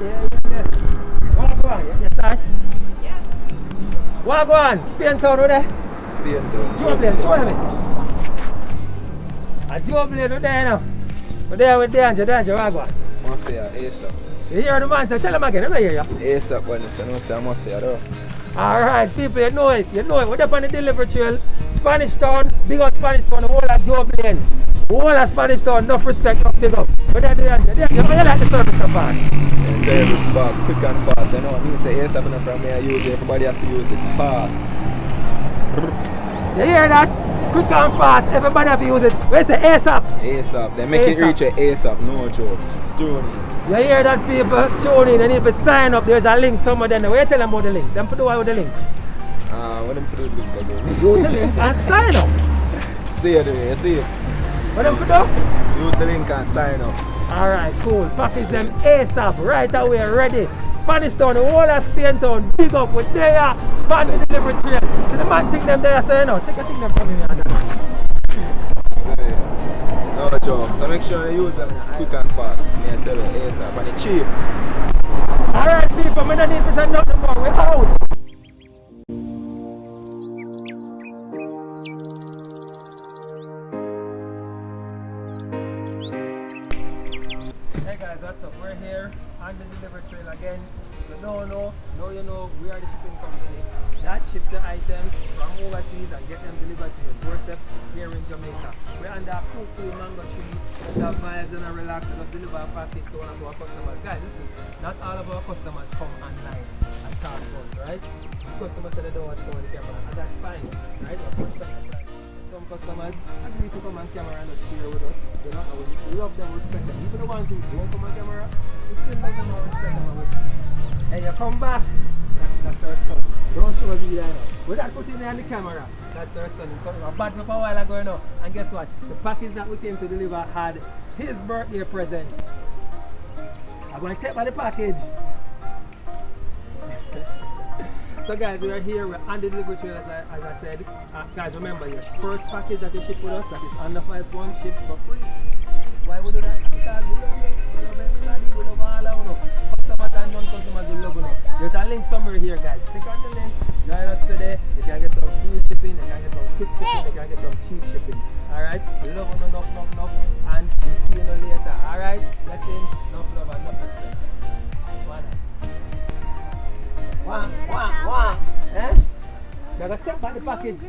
yeah. What go on? You start? Yeah. What go on? Spain town over there? Spain town. Joe Blade, show them it. A Joe Blade over there now. We're there with Danger, what go on? Mafia, ASAP. You hear the man, so tell him again, I'm not hear you. ASAP, when it's no say Mafia though. Alright, people, you know it. We're up on the delivery trail. Spanish Town, big up Spanish Town, the whole of Joe Blade. The whole of Spanish Town, enough respect, enough big up. But they're doing it. You like the service so far? Service back, quick and fast. You know, me say ASAP enough from me, I use it. Everybody have to use it fast. You hear that? Quick and fast, everybody have to use it. Where's the ASAP? ASAP, they make it reach a ASAP, no joke. Tune in. You hear that, people? Tune in, they need to sign up. There's a link somewhere there. Where you tell them about the link? Them to do what with the link? What them to do with the link again? Use the link and sign up. See it, you see it. What them to do? Use the link and sign up. Alright, cool. Package them ASAP, right away, ready. Spanish Town, the whole of Spain Town, big up with there, on the delivery train. So the man take them there, so you know, take a thing them from me. No joke, so make sure you use them quick and fast. Me I tell you, ASAP, and it's cheap. Alright people, we don't need to say nothing more, we're out. Hey guys, what's up? We're here on the delivery trail again. If you don't know, now you know we are the shipping company that ships the items from overseas and get them delivered to your doorstep here in Jamaica. We're under a cool mango tree. Just have vibes and relax and just deliver a package to one of our customers. Guys, listen, not all of our customers come online and talk to us, right? Some customers say they don't want to go on the camera, and that's fine, right? Some customers agree to come on camera and just share with us. You know, and we love them, respect them. Even the ones who don't come on camera, we still love them and respect them. Hey, you come back. That's our son. Don't show me that now. We're not putting it on the camera. That's our son. He came a bad up a while ago, you know. And guess what? The package that we came to deliver had his birthday present. I'm going to take by the package. So guys, we are here, we're on the delivery trail as I said. Guys, remember your first package that you ship with us that is under 5 pounds ships for free. Why would we do that? Because we love you. We love everybody. We love all of you. Customers and non-customers, we love you. There's a link somewhere here, guys. Click on the link. Join us today. You can get some free shipping, you can get some quick shipping, you can get some cheap shipping. Alright? We love you enough. And we'll see you later. Alright? Blessings, enough love and enough respect. One. Eh? Now go take back the package.